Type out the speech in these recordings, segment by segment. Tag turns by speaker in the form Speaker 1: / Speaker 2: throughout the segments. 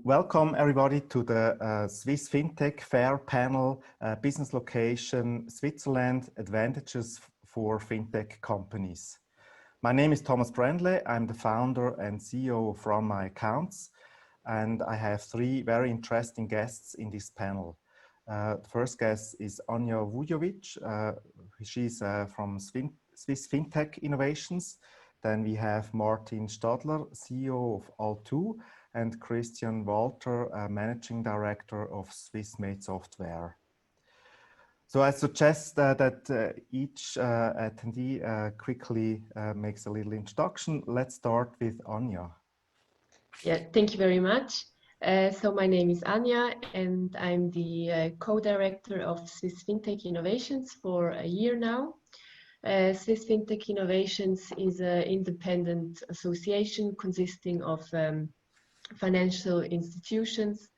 Speaker 1: Welcome everybody to the Swiss Fintech Fair panel, Business Location Switzerland, Advantages for Fintech Companies. My name is Thomas Brendle. I'm the founder and CEO of Run My Accounts, and I have three very interesting guests in this panel. The first guest is Anja Vujovic. She's from Swiss Fintech Innovations. Then we have Martin Stadler, CEO of All2, and Christian Walter, Managing Director of Swiss Made Software. So I suggest that each attendee quickly makes a little introduction. Let's start with Anja.
Speaker 2: Yeah, thank you very much. So my name is Anja, and I'm the co-director of Swiss Fintech Innovations for a year now. Swiss Fintech Innovations is an independent association consisting of financial institutions,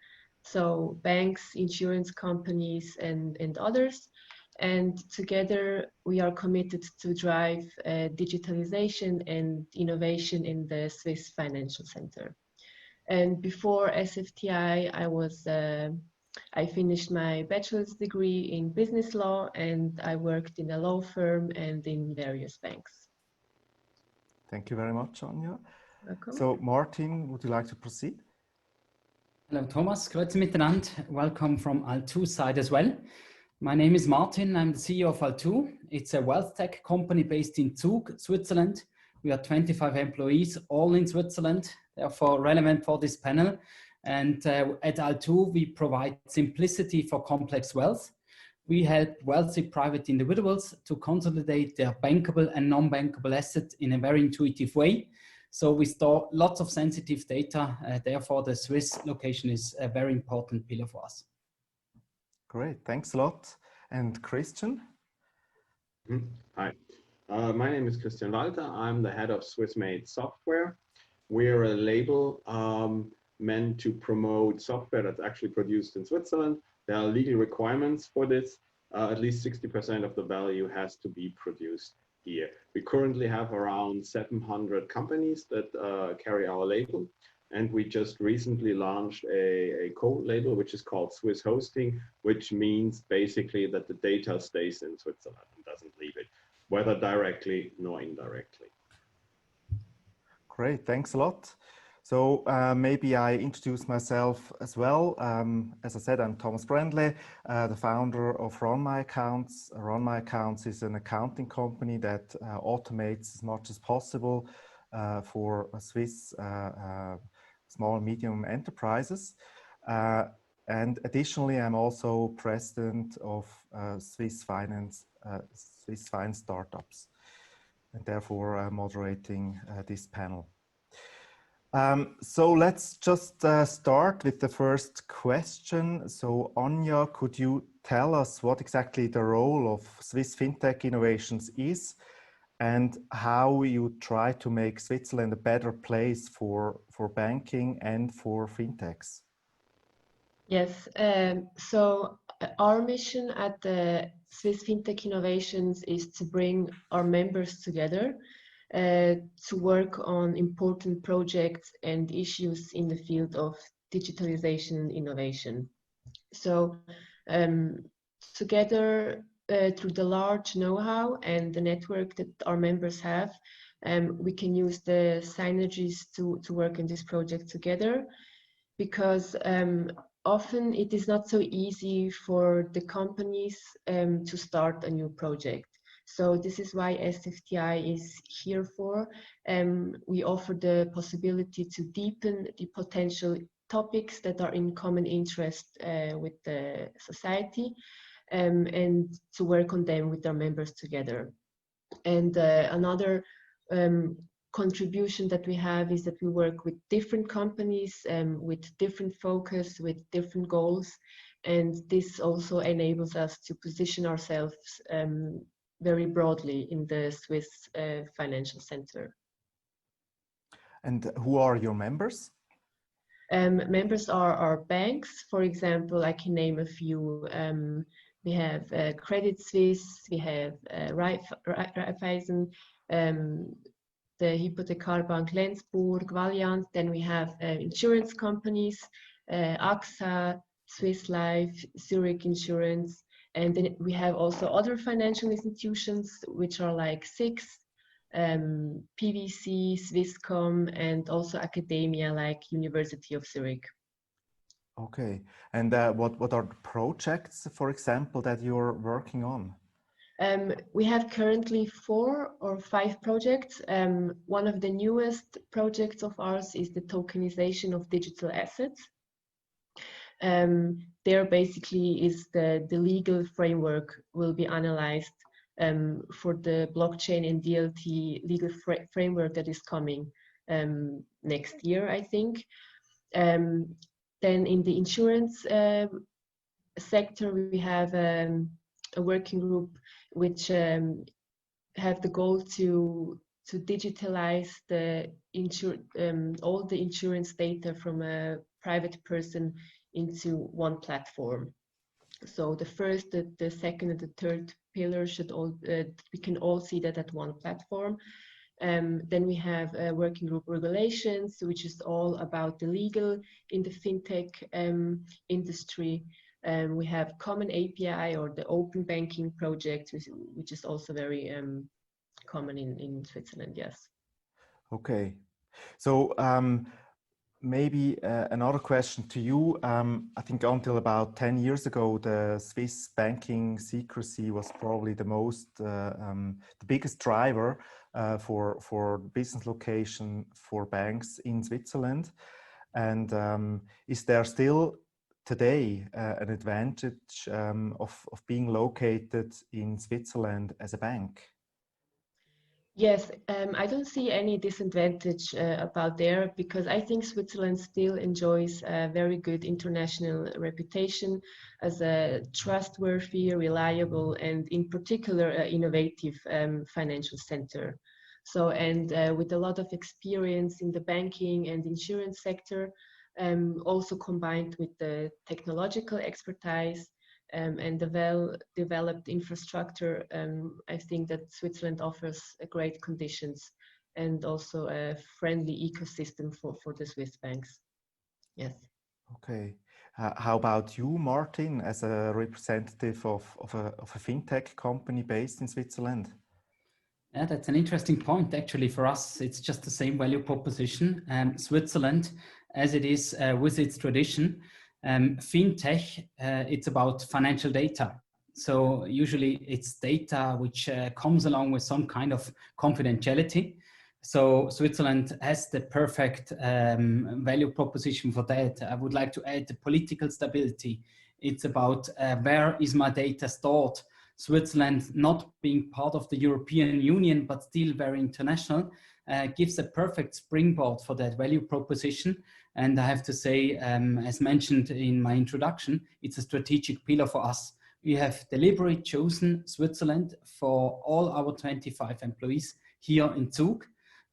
Speaker 2: so banks, insurance companies, and others. And together we are committed to drive digitalization and innovation in the Swiss financial center. And before SFTI, I finished my bachelor's degree in business law, and I worked in a law firm and in various banks.
Speaker 1: Thank you very much, Anja.
Speaker 2: Welcome.
Speaker 1: So Martin, would you like to proceed?
Speaker 3: Hello, Thomas. Grüezi miteinander. Welcome from All2 side as well. My name is Martin. I'm the CEO of All2. It's a wealth tech company based in Zug, Switzerland. We are 25 employees, all in Switzerland, therefore relevant for this panel. And at All2, we provide simplicity for complex wealth. We help wealthy private individuals to consolidate their bankable and non-bankable assets in a very intuitive way. So we store lots of sensitive data. Therefore, the Swiss location is a very important pillar for us.
Speaker 1: Great, thanks a lot. And Christian?
Speaker 4: Hi, my name is Christian Walter. I'm the head of Swiss Made Software. We're a label meant to promote software that's actually produced in Switzerland. There are legal requirements for this. At least 60% of the value has to be produced here. We currently have around 700 companies that carry our label. And we just recently launched a code label, which is called Swiss Hosting, which means basically that the data stays in Switzerland and doesn't leave it, whether directly nor indirectly.
Speaker 1: Great, thanks a lot. So maybe I introduce myself as well. As I said, I'm Thomas Brendle, the founder of Run My Accounts. Run My Accounts is an accounting company that automates as much as possible for Swiss small and medium enterprises. And additionally, I'm also president of Swiss Finance Startups, and therefore moderating this panel. So let's just start with the first question. So Anja, could you tell us what exactly the role of Swiss Fintech Innovations is and how you try to make Switzerland a better place for banking and for fintechs?
Speaker 2: Yes, so our mission at the Swiss Fintech Innovations is to bring our members together to work on important projects and issues in the field of digitalization and innovation. So together, through the large know-how and the network that our members have, we can use the synergies to work in this project together, because often it is not so easy for the companies to start a new project. So this is why SFTI is here for. We offer the possibility to deepen the potential topics that are in common interest with the society, and to work on them with our members together. And another contribution that we have is that we work with different companies with different focus, with different goals. And this also enables us to position ourselves very broadly in the Swiss financial center.
Speaker 1: And who are your members?
Speaker 2: Members are our banks. For example, I can name a few. We have Credit Suisse, we have Raiffeisen, the Hypothekarbank Lenzburg, Valiant. Then we have insurance companies AXA, Swiss Life, Zurich Insurance, and then we have also other financial institutions, which are like SIX, PwC, Swisscom, and also academia like University of Zurich.
Speaker 1: Okay, and what are the projects, for example, that you're working on?
Speaker 2: We have currently 4 or 5 projects. One of the newest projects of ours is the tokenization of digital assets. There basically is the legal framework will be analyzed for the blockchain and DLT legal framework that is coming next year, I think. Then in the insurance sector, we have a working group which have the goal to digitalize the all the insurance data from a private person into one platform. So the first, the second, and the third pillar should all we can all see that at one platform. Then we have working group regulations, which is all about the legal in the fintech industry. We have common API or the open banking project, which is also very common in Switzerland, yes.
Speaker 1: Okay, so maybe another question to you. I think until about 10 years ago, the Swiss banking secrecy was probably the biggest driver for business location for banks in Switzerland. And is there still today an advantage of being located in Switzerland as a bank?
Speaker 2: Yes, I don't see any disadvantage about there, because I think Switzerland still enjoys a very good international reputation as a trustworthy, reliable, and in particular, innovative financial center. So, and with a lot of experience in the banking and insurance sector, also combined with the technological expertise, and the well-developed infrastructure, I think that Switzerland offers great conditions and also a friendly ecosystem for the Swiss banks. Yes.
Speaker 1: Okay. How about you, Martin, as a representative of a fintech company based in Switzerland?
Speaker 3: Yeah, that's an interesting point. Actually, for us, it's just the same value proposition. Switzerland, as it is with its tradition, fintech, it's about financial data. So usually it's data which comes along with some kind of confidentiality. So Switzerland has the perfect value proposition for that. I would like to add the political stability. It's about where is my data stored. Switzerland not being part of the European Union, but still very international, gives a perfect springboard for that value proposition. And I have to say, as mentioned in my introduction, it's a strategic pillar for us. We have deliberately chosen Switzerland for all our 25 employees here in Zug,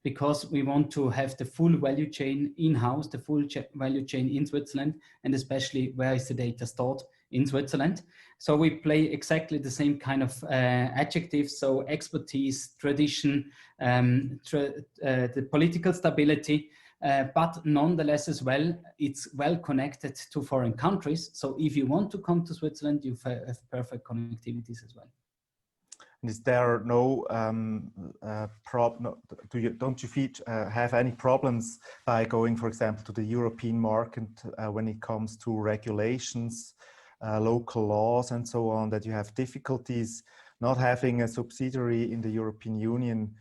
Speaker 3: because we want to have the full value chain in-house, the full value chain in Switzerland, and especially where is the data stored in Switzerland. So we play exactly the same kind of adjectives, so expertise, tradition, the political stability, but nonetheless as well, it's well connected to foreign countries. So if you want to come to Switzerland, you have perfect connectivities as well.
Speaker 1: Is there no problem? Don't you have any problems by going, for example, to the European market when it comes to regulations, local laws, and so on? That you have difficulties not having a subsidiary in the European Union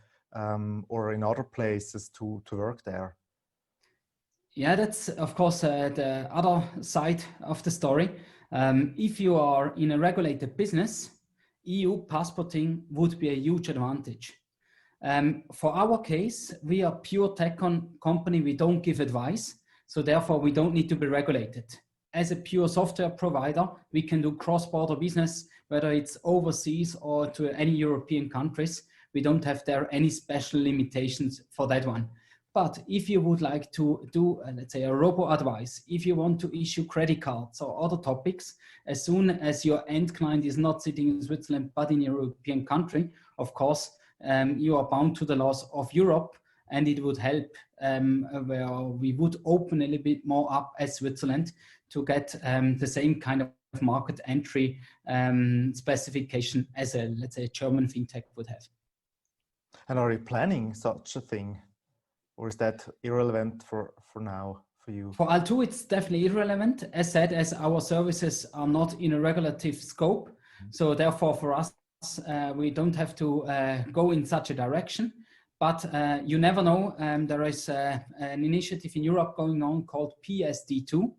Speaker 1: or in other places to work there?
Speaker 3: Yeah, that's of course the other side of the story. If you are in a regulated business, EU passporting would be a huge advantage. For our case, we are pure tech company. We don't give advice, so therefore we don't need to be regulated. As a pure software provider, we can do cross-border business, whether it's overseas or to any European countries. We don't have there any special limitations for that one. But if you would like to do, let's say, a robo-advice, if you want to issue credit cards or other topics, as soon as your end client is not sitting in Switzerland, but in a European country, of course, you are bound to the laws of Europe. and it would help where we would open a little bit more up as Switzerland to get the same kind of market entry specification as a, let's say, a German fintech would have.
Speaker 1: And are you planning such a thing, or is that irrelevant for now for you?
Speaker 3: For Al2, it's definitely irrelevant, as said, as our services are not in a regulative scope. So therefore, for us, we don't have to go in such a direction. But you never know. There is an initiative in Europe going on called PSD2.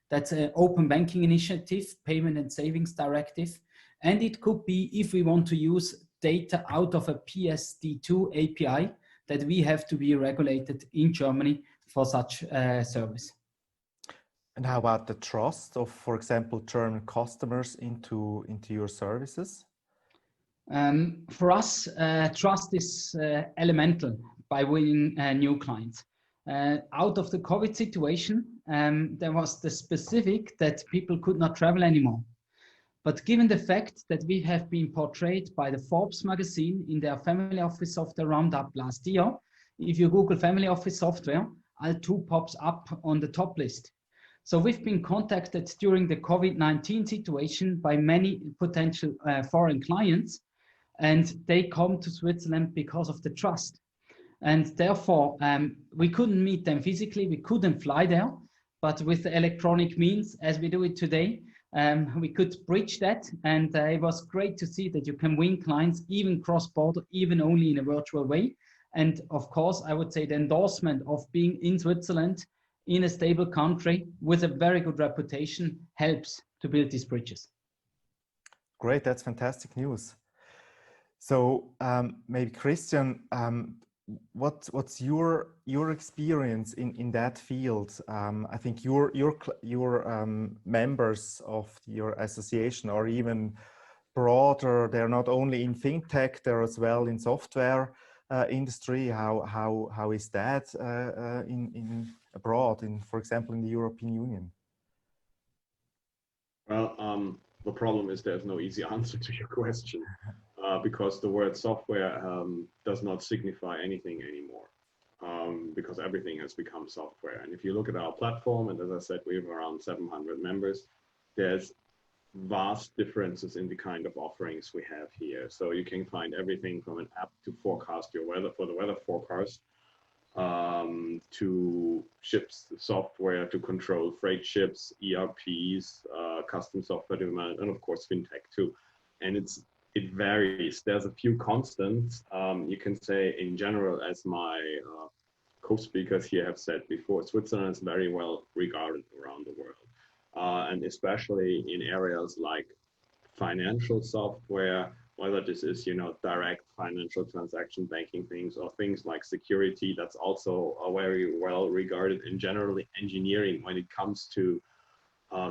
Speaker 3: That's an open banking initiative, Payment and Savings Directive. And it could be, if we want to use data out of a PSD2 API, that we have to be regulated in Germany for such service.
Speaker 1: And how about the trust of, for example, German customers into your services?
Speaker 3: For us, trust is elemental by winning new clients. Out of the COVID situation, there was the specific that people could not travel anymore. But given the fact that we have been portrayed by the Forbes magazine in their family office software roundup last year, if you Google family office software, Al2 pops up on the top list. So we've been contacted during the COVID-19 situation by many potential foreign clients, and they come to Switzerland because of the trust. And therefore, we couldn't meet them physically, we couldn't fly there, but with the electronic means, as we do it today, we could bridge that. And it was great to see that you can win clients, even cross-border, even only in a virtual way. And of course, I would say the endorsement of being in Switzerland, in a stable country with a very good reputation, helps to build these bridges.
Speaker 1: Great, that's fantastic news. So maybe Christian, what's your experience in that field? I think your members of your association are even broader. They're not only in fintech, they're as well in software industry. How is that in abroad, for example, in the European Union?
Speaker 4: Well, the problem is there's no easy answer to your question. Because the word software does not signify anything anymore, because everything has become software. And if you look at our platform, and as I said, we have around 700 members, there's vast differences in the kind of offerings we have here. So you can find everything from an app to forecast your weather for the weather forecast, to ships software to control freight ships, ERPs, custom software development, and of course, fintech too. And it varies. There's a few constants. You can say in general, as my co-speakers here have said before, Switzerland is very well regarded around the world. And especially in areas like financial software, whether this is, direct financial transaction banking things or things like security, that's also very well regarded. And generally engineering, when it comes to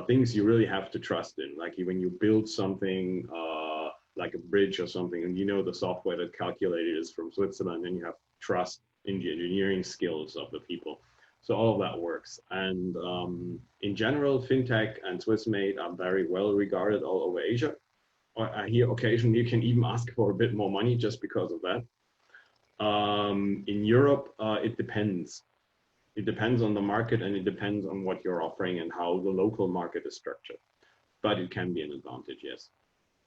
Speaker 4: things you really have to trust in, like when you build something, like a bridge or something, and the software that calculated is from Switzerland, and you have trust in the engineering skills of the people. So all of that works. And in general, fintech and Swissmade are very well regarded all over Asia. I hear occasionally you can even ask for a bit more money just because of that. In Europe, it depends. It depends on the market, and it depends on what you're offering and how the local market is structured. But it can be an advantage, yes.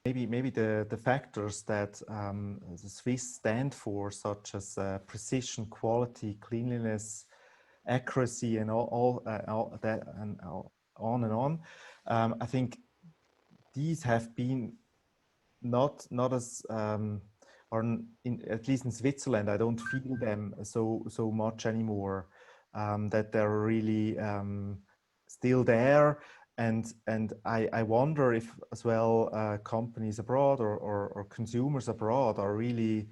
Speaker 1: Maybe the factors that the Swiss stand for, such as precision, quality, cleanliness, accuracy, and all that, and on and on. I think these have been not as or at least in Switzerland, I don't feel them so much anymore. That they're really still there. And I wonder if as well companies abroad or consumers abroad are really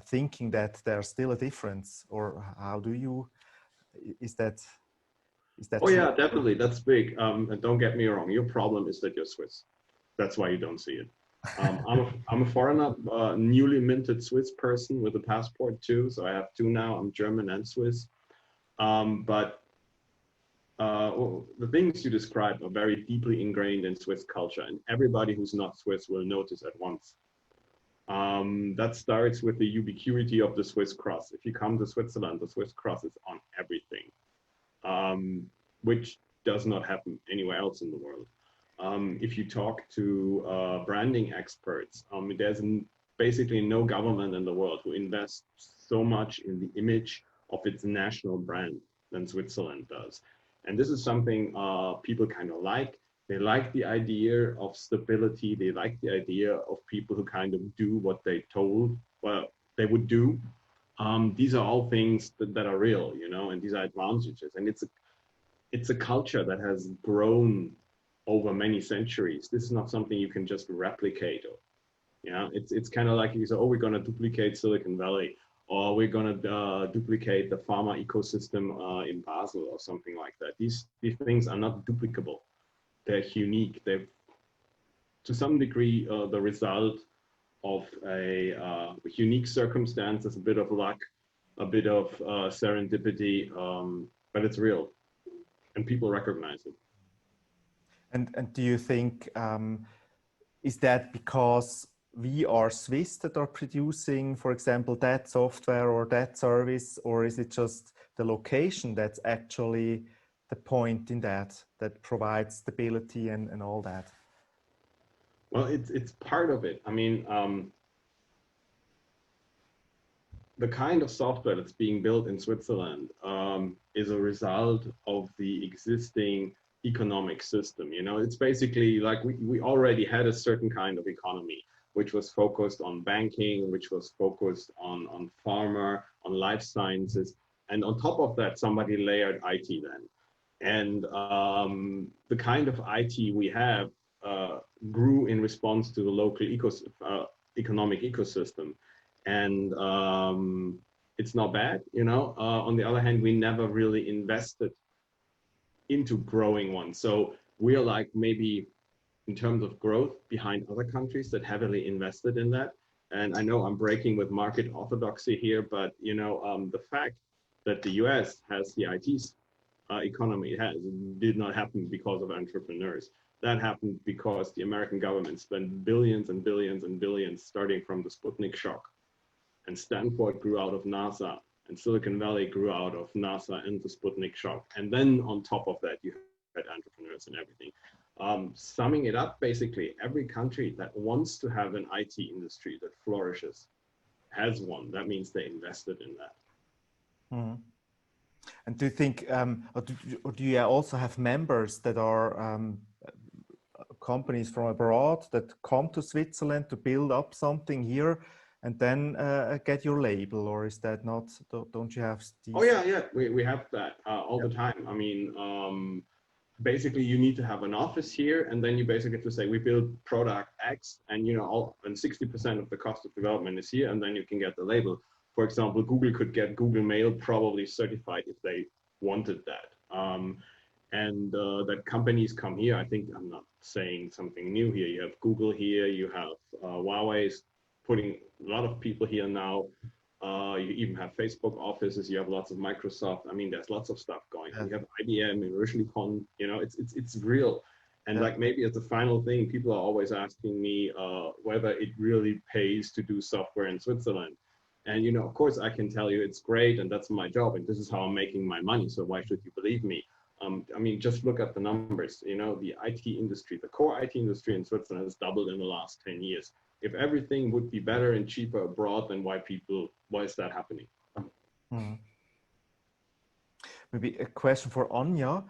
Speaker 1: thinking that there's still a difference, or how do you, is that
Speaker 4: oh
Speaker 1: true?
Speaker 4: yeah, definitely, that's big. And don't get me wrong, your problem is that you're Swiss. That's why you don't see it. I'm a foreigner, newly minted Swiss person with a passport too, so I have two now. I'm German and Swiss. But the things you described are very deeply ingrained in Swiss culture, and everybody who's not Swiss will notice at once. That starts with the ubiquity of the Swiss cross. If you come to Switzerland, the Swiss cross is on everything, which does not happen anywhere else in the world. If you talk to branding experts, there's basically no government in the world who invests so much in the image of its national brand than Switzerland does. And this is something people kind of like. They like the idea of stability. They like the idea of people who kind of do what they told, well, they would do. These are all things that are real, you know, and these are advantages. And it's a culture that has grown over many centuries. This is not something you can just replicate. Yeah, it's kind of like you say, oh, we're going to duplicate Silicon Valley, or we're going to duplicate the pharma ecosystem in Basel or something like that. These things are not duplicable. They're unique. They're to some degree the result of a unique circumstances, a bit of luck, a bit of serendipity, but it's real, and people recognize it.
Speaker 1: And do you think, is that because we are Swiss that are producing, for example, that software or that service, or is it just the location that's actually the point in that provides stability and all that?
Speaker 4: Well, it's part of it. I mean, the kind of software that's being built in Switzerland is a result of the existing economic system. You know, it's basically like we already had a certain kind of economy, which was focused on banking, which was focused on pharma, on life sciences. And on top of that, somebody layered IT then. And the kind of IT we have grew in response to the local economic ecosystem. And it's not bad, you know. On the other hand, we never really invested into growing one. So we are like maybe in terms of growth behind other countries that heavily invested in that. And I know I'm breaking with market orthodoxy here, but you know, the fact that the US has the IT economy it has did not happen because of entrepreneurs. That happened because the American government spent billions and billions and billions starting from the Sputnik shock. And Stanford grew out of NASA, and Silicon Valley grew out of NASA and the Sputnik shock. And then on top of that, you had entrepreneurs and everything. Summing it up, basically, every country that wants to have an IT industry that flourishes has one. That means they invested in that.
Speaker 1: Mm-hmm. And do you think, or do you also have members that are companies from abroad that come to Switzerland to build up something here and then get your label, or is that not, don't you have these?
Speaker 4: Oh yeah, we have that all the time. I mean, basically you need to have an office here, and then you basically have to say, we build product X, and you know, and 60% of the cost of development is here, and then you can get the label. For example, Google could get Google Mail probably certified if they wanted that. And that companies come here. I think I'm not saying something new here. You have Google here, you have Huawei's putting a lot of people here now. You even have Facebook offices, you have lots of Microsoft. I mean, there's lots of stuff going on. You have IBM and Rishlicon, you know, it's real. And like maybe as a final thing, people are always asking me whether it really pays to do software in Switzerland. And, you know, of course I can tell you it's great and that's my job and this is how I'm making my money. So why should you believe me? I mean, just look at the numbers, you know, the IT industry, the core IT industry in Switzerland has doubled in the last 10 years. If everything would be better and cheaper abroad, then why is that happening?
Speaker 1: Hmm. Maybe a question for Anja.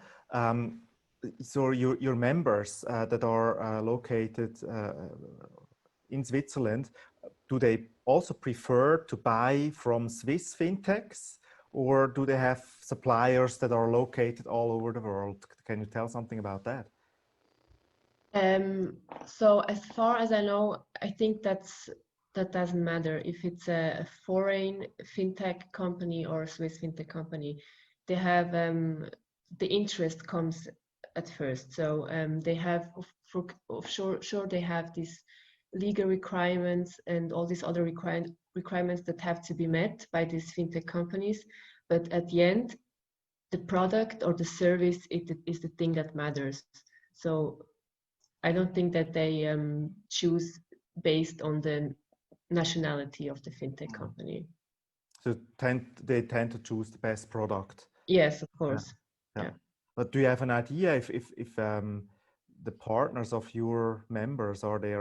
Speaker 1: So your members that are located in Switzerland, do they also prefer to buy from Swiss fintechs, or do they have suppliers that are located all over the world? Can you tell something about that?
Speaker 2: So as far as I know, I think that doesn't matter if it's a foreign fintech company or a Swiss fintech company. They have the interest comes at first. So they have sure they have these legal requirements and all these other requirements that have to be met by these fintech companies. But at the end, the product or the service is the thing that matters. So I don't think that they choose based on the nationality of the fintech company.
Speaker 1: So they tend to choose the best product.
Speaker 2: Yes, of course.
Speaker 1: Yeah.
Speaker 2: Yeah.
Speaker 1: But do you have an idea if the partners of your members are they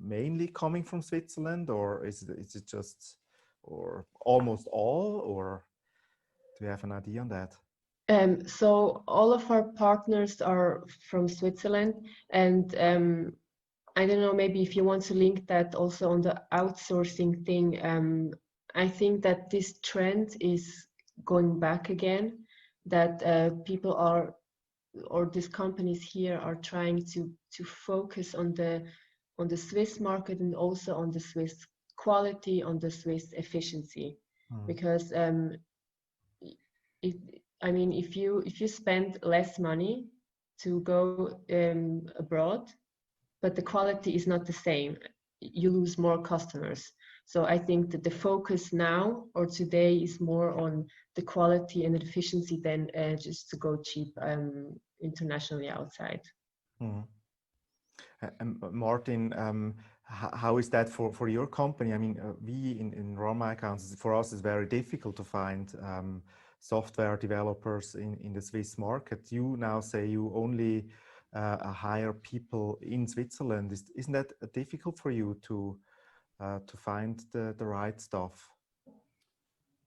Speaker 1: mainly coming from Switzerland, or is it just or almost all, or do you have an idea on that?
Speaker 2: So all of our partners are from Switzerland, and I don't know, maybe if you want to link that also on the outsourcing thing, I think that this trend is going back again, that people are, or these companies here are trying to focus on the Swiss market and also on the Swiss quality, on the Swiss efficiency, because I mean, if you spend less money to go abroad, but the quality is not the same, you lose more customers. So I think that the focus now or today is more on the quality and the efficiency than just to go cheap internationally outside.
Speaker 1: And Martin, how is that for your company? I mean, we in Run My Accounts, for us, it's very difficult to find software developers in the Swiss market. You now say you only hire people in Switzerland. Isn't that difficult for you to find the right stuff?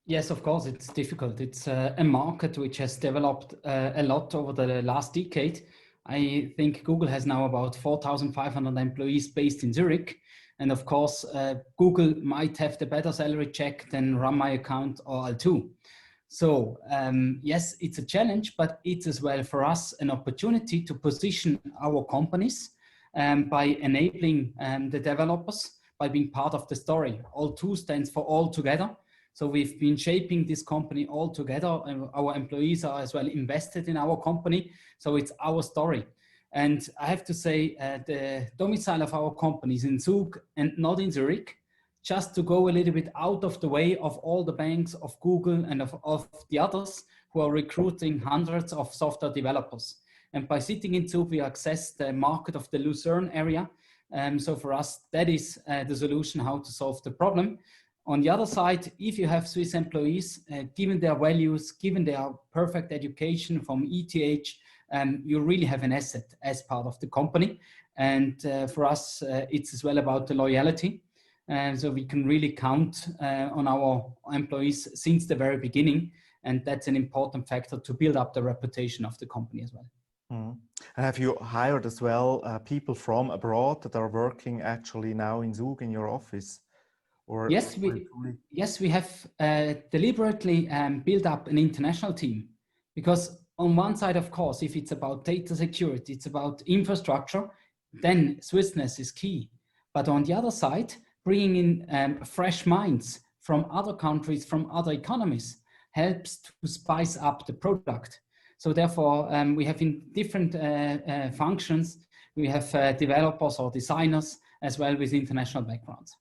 Speaker 3: Yes, of course, it's difficult. It's a market which has developed a lot over the last decade. I think Google has now about 4,500 employees based in Zurich. And of course, Google might have the better salary check than Run My Account or Al2. So yes, it's a challenge, but it's as well for us an opportunity to position our companies by enabling the developers, by being part of the story. All2 stands for all together. So we've been shaping this company all together, and our employees are as well invested in our company. So it's our story. And I have to say, the domicile of our company is in Zug and not in Zurich, just to go a little bit out of the way of all the banks, of Google and of the others who are recruiting hundreds of software developers. And by sitting in Zug, we access the market of the Lucerne area. So for us, that is the solution how to solve the problem. On the other side, if you have Swiss employees, given their values, given their perfect education from ETH, you really have an asset as part of the company. And for us, it's as well about the loyalty. So we can really count on our employees since the very beginning. And that's an important factor to build up the reputation of the company as well.
Speaker 1: And have you hired as well people from abroad that are working actually now in Zug in your office? Or
Speaker 3: yes, we have deliberately built up an international team, because on one side, of course, if it's about data security, it's about infrastructure, then Swissness is key. But on the other side, bringing in fresh minds from other countries, from other economies, helps to spice up the product. So therefore, we have in different functions, we have developers or designers as well with international backgrounds.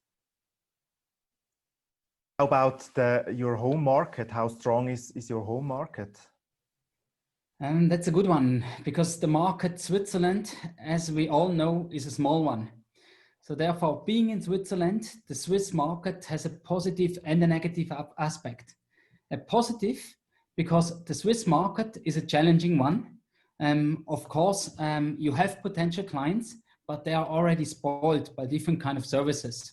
Speaker 1: How about your home market? How strong is your home market?
Speaker 3: That's a good one, because the market Switzerland, as we all know, is a small one. So therefore, being in Switzerland, the Swiss market has a positive and a negative aspect. A positive, because the Swiss market is a challenging one. Of course, you have potential clients, but they are already spoiled by different kind of services.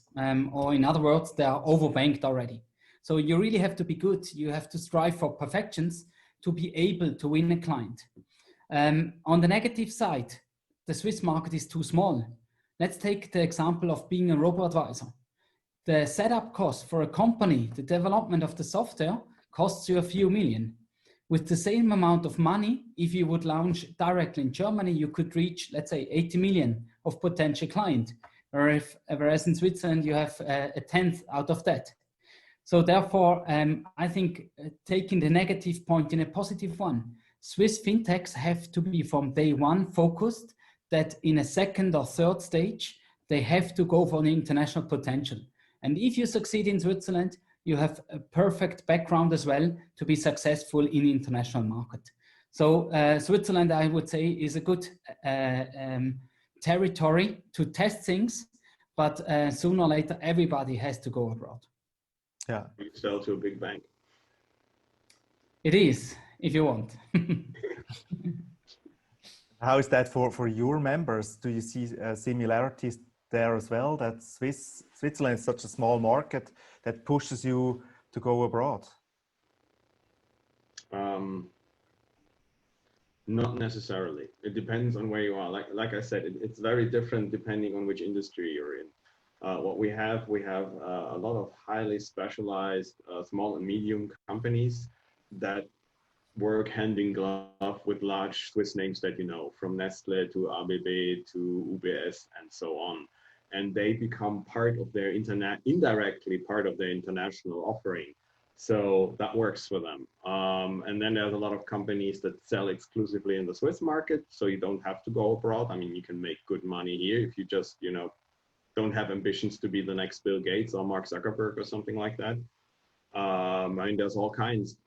Speaker 3: Or in other words, they are overbanked already. So you really have to be good. You have to strive for perfections to be able to win a client. On the negative side, the Swiss market is too small. Let's take the example of being a robo-advisor. The setup cost for a company, the development of the software, costs you a few million. With the same amount of money, if you would launch directly in Germany, you could reach, let's say, 80 million of potential client. Whereas in Switzerland, you have a tenth out of that. So therefore, I think taking the negative point in a positive one, Swiss fintechs have to be from day one focused that in a second or third stage, they have to go for the international potential. And if you succeed in Switzerland, you have a perfect background as well to be successful in the international market. So Switzerland, I would say, is a good territory to test things, but sooner or later, everybody has to go abroad.
Speaker 1: Yeah.
Speaker 4: You sell to a big bank.
Speaker 3: It is, if you want.
Speaker 1: How is that for your members? Do you see similarities there as well? That Switzerland is such a small market that pushes you to go abroad?
Speaker 4: Not necessarily. It depends on where you are. Like I said, it's very different depending on which industry you're in. What we have a lot of highly specialized small and medium companies that work hand in glove with large Swiss names that you know, from Nestle to ABB to UBS and so on. And they become part of their indirectly part of their international offering. So that works for them. And then there's a lot of companies that sell exclusively in the Swiss market, so you don't have to go abroad. I mean, you can make good money here if you just, you know, don't have ambitions to be the next Bill Gates or Mark Zuckerberg or something like that. I mean, there's all kinds.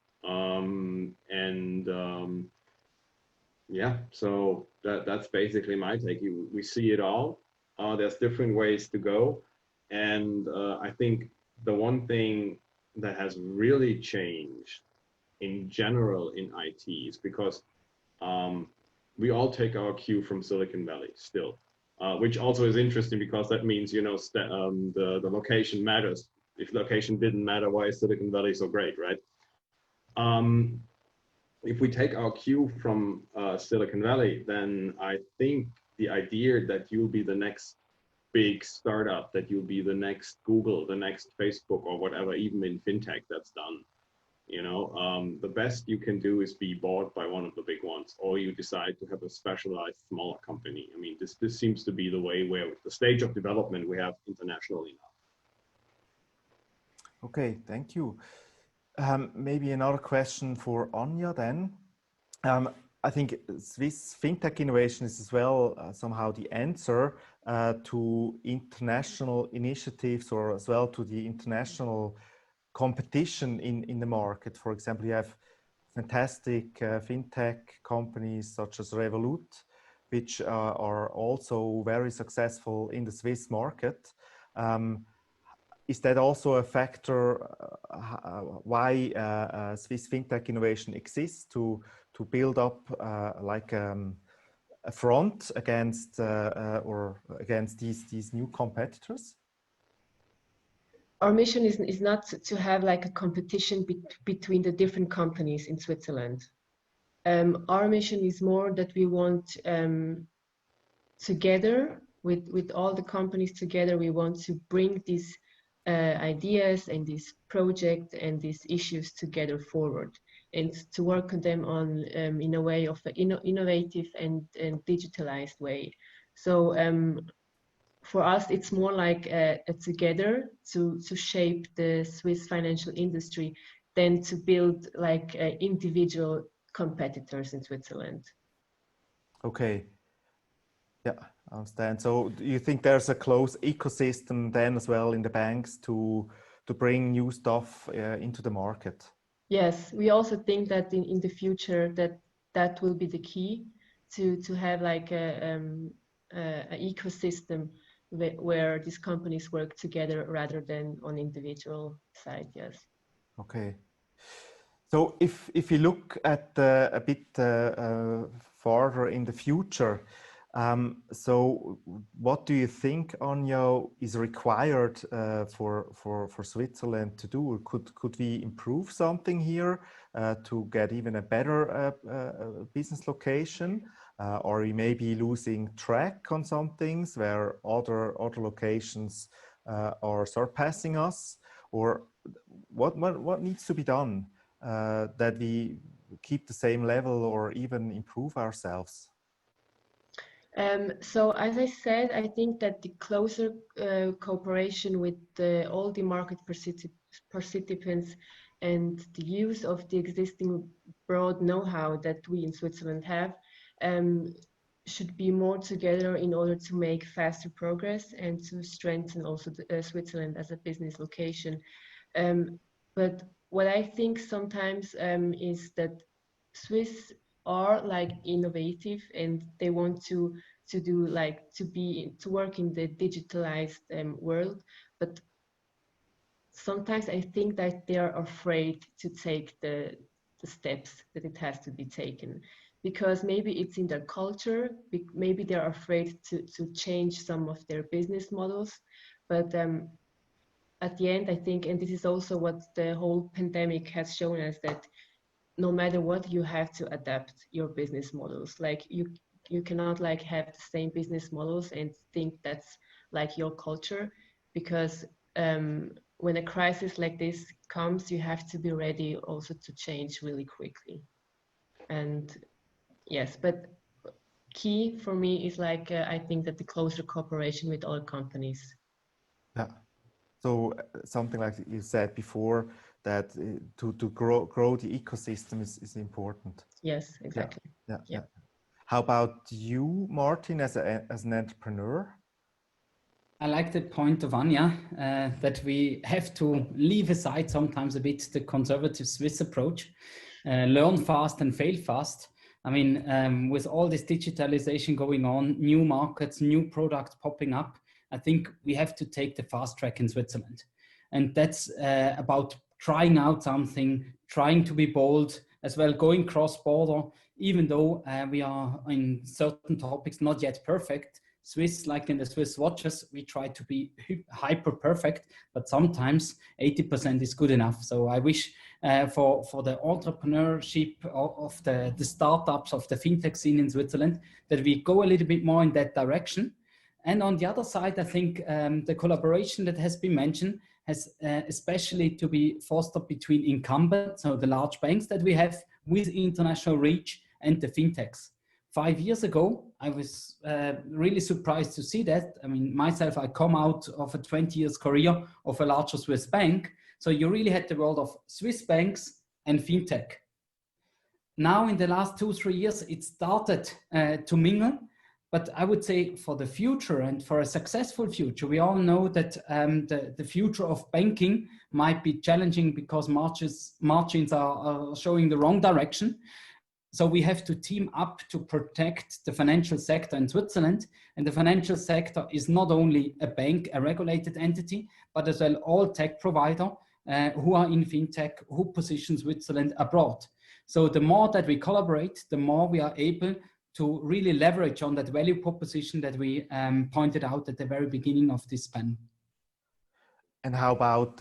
Speaker 4: Yeah, so that's basically my take. We see it all. There's different ways to go. And I think the one thing that has really changed in general in IT is because we all take our cue from Silicon Valley still, which also is interesting because that means, you know, the location matters. If location didn't matter, why is Silicon Valley so great, right? If we take our cue from Silicon Valley, then I think the idea that you'll be the next big startup, that you'll be the next Google, the next Facebook or whatever, even in Fintech that's done, you know, the best you can do is be bought by one of the big ones, or you decide to have a specialized smaller company. I mean, this seems to be the way where the stage of development we have internationally now.
Speaker 1: Okay, thank you. Maybe another question for Anja then. I think Swiss fintech innovation is as well somehow the answer to international initiatives, or as well to the international competition in the market. For example, you have fantastic fintech companies such as Revolut, which are also very successful in the Swiss market. Is that also a factor why Swiss fintech innovation exists, to build up like a front against or against these new competitors?
Speaker 2: Our mission is not to have like a competition between the different companies in Switzerland. Our mission is more that we want together with all the companies together, we want to bring these ideas and these projects and these issues together forward, and to work on them on in a way of an innovative and digitalized way. So for us, it's more like a together to shape the Swiss financial industry than to build like individual competitors in Switzerland.
Speaker 1: Okay. Yeah, I understand. So do you think there's a close ecosystem then as well in the banks to bring new stuff into the market?
Speaker 2: Yes, we also think that in the future that will be the key to have like an ecosystem where these companies work together rather than on individual side. Yes.
Speaker 1: Okay. So if you look at a bit farther in the future, so what do you think, Anja, is required for Switzerland to do? Could we improve something here to get even a better business location? Or we may be losing track on some things where other locations are surpassing us? Or what needs to be done that we keep the same level or even improve ourselves?
Speaker 2: So as I said, I think that the closer cooperation with all the market participants and the use of the existing broad know-how that we in Switzerland have should be more together in order to make faster progress and to strengthen also Switzerland as a business location. But what I think sometimes is that Swiss are like innovative and they want to to do like to work in the digitalized world, but sometimes I think that they are afraid to take the steps that it has to be taken, because maybe it's in their culture, maybe they're afraid to change some of their business models. But at the end, I think, and this is also what the whole pandemic has shown us, that no matter what, you have to adapt your business models. Like you cannot like have the same business models and think that's like your culture, because when a crisis like this comes, you have to be ready also to change really quickly. And yes, but key for me is like I think that the closer cooperation with other companies.
Speaker 1: Yeah. So something like you said before, that to grow the ecosystem is important.
Speaker 2: Yes, exactly.
Speaker 1: Yeah. How about you, Martin, as an entrepreneur?
Speaker 3: I like the point of Anja, that we have to leave aside sometimes a bit the conservative Swiss approach, learn fast and fail fast. I mean, with all this digitalization going on, new markets, new products popping up, I think we have to take the fast track in Switzerland. And that's about trying out something, trying to be bold, as well going cross-border, even though we are in certain topics not yet perfect. Swiss, like in the Swiss watches, we try to be hyper perfect, but sometimes 80% is good enough. So I wish for the entrepreneurship of the startups of the fintech scene in Switzerland that we go a little bit more in that direction. And on the other side, I think the collaboration that has been mentioned has especially to be fostered between incumbents, so the large banks that we have with international reach, and the fintechs. 5 years ago, I was really surprised to see that. I mean, myself, I come out of a 20 years career of a larger Swiss bank. So you really had the world of Swiss banks and fintech. Now in the last 2-3 years, it started to mingle. But I would say for the future and for a successful future, we all know that the future of banking might be challenging because margins are showing the wrong direction. So we have to team up to protect the financial sector in Switzerland. And the financial sector is not only a bank, a regulated entity, but as well all tech provider who are in fintech, who position Switzerland abroad. So the more that we collaborate, the more we are able to really leverage on that value proposition that we pointed out at the very beginning of this panel.
Speaker 1: And how about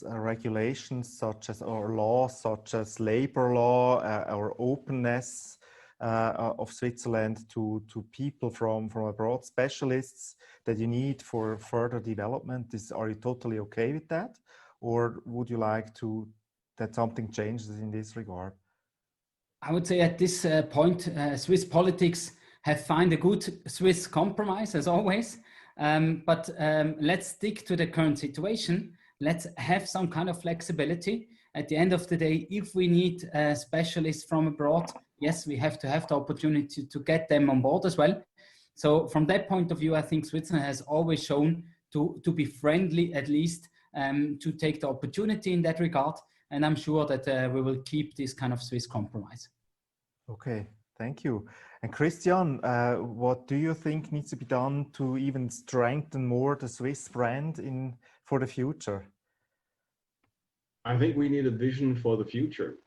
Speaker 1: regulations such as, or laws such as labor law or openness of Switzerland to people from abroad, specialists that you need for further development? Are you totally okay with that? Or would you like that something changes in this regard?
Speaker 3: I would say at this point, Swiss politics have found a good Swiss compromise as always. But let's stick to the current situation. Let's have some kind of flexibility. At the end of the day, if we need specialists from abroad, yes, we have to have the opportunity to get them on board as well. So from that point of view, I think Switzerland has always shown to be friendly, at least, to take the opportunity in that regard. And I'm sure that we will keep this kind of Swiss compromise.
Speaker 1: Okay, thank you. And Christian, what do you think needs to be done to even strengthen more the Swiss brand for the future?
Speaker 4: I think we need a vision for the future.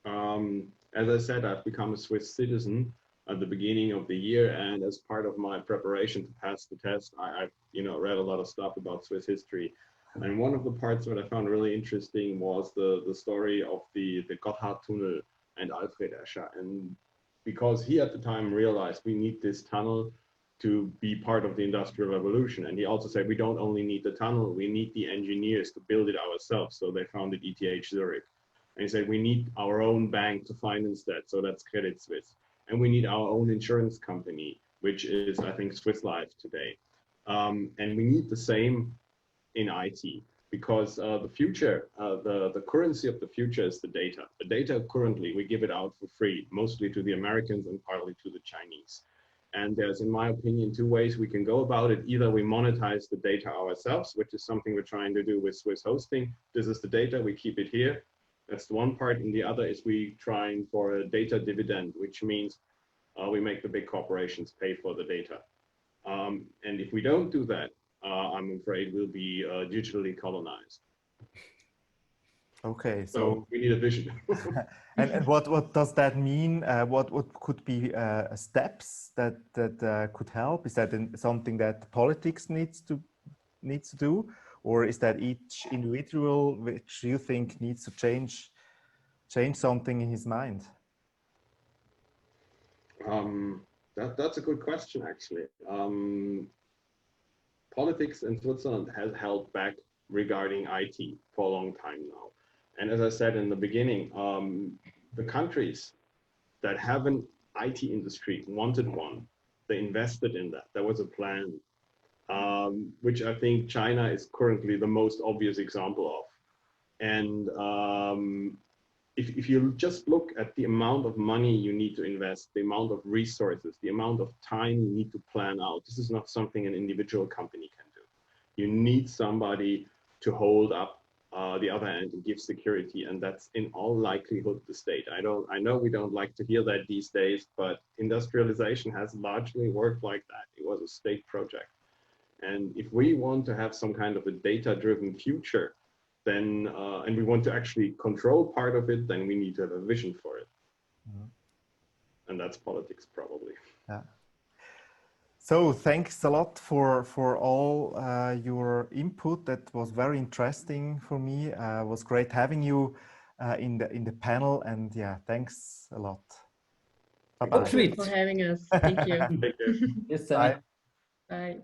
Speaker 4: As I said, I've become a Swiss citizen at the beginning of the year, and as part of my preparation to pass the test, I've read a lot of stuff about Swiss history. And one of the parts that I found really interesting was the story of the Gotthard Tunnel and Alfred Escher. And because he at the time realized we need this tunnel to be part of the Industrial Revolution. And he also said, we don't only need the tunnel, we need the engineers to build it ourselves. So they founded ETH Zurich. And he said, we need our own bank to finance that. So that's Credit Suisse. And we need our own insurance company, which is, I think, Swiss Life today. And we need the same in IT, because the future, the currency of the future is the data. The data currently, we give it out for free, mostly to the Americans and partly to the Chinese. And there's, in my opinion, two ways we can go about it. Either we monetize the data ourselves, which is something we're trying to do with Swiss hosting. This is the data, we keep it here. That's the one part. And the other is we trying for a data dividend, which means we make the big corporations pay for the data. And if we don't do that, I'm afraid we'll be digitally colonized.
Speaker 1: Okay,
Speaker 4: So we need a vision.
Speaker 1: and what does that mean? What could be steps that could help? Is that something that politics needs to do, or is that each individual which you think needs to change something in his mind?
Speaker 4: That's a good question, actually. Politics in Switzerland has held back regarding IT for a long time now. And as I said in the beginning, the countries that have an IT industry wanted one. They invested in that. There was a plan, which I think China is currently the most obvious example of. And if you just look at the amount of money you need to invest, the amount of resources, the amount of time you need to plan out, this is not something an individual company can do. You need somebody to hold up the other end and give security, and that's in all likelihood the state. I know we don't like to hear that these days, but industrialization has largely worked like that. It was a state project. And if we want to have some kind of a data-driven future, then and we want to actually control part of it, then we need to have a vision for it. Mm-hmm. And that's politics, probably.
Speaker 1: Yeah. So thanks a lot for all your input. That was very interesting for me. It was great having you in the panel, and yeah, thanks a lot.
Speaker 2: Bye-bye. Thank you for having us. Thank you.
Speaker 4: Take care.
Speaker 3: Yes,
Speaker 1: Bye.
Speaker 2: Bye.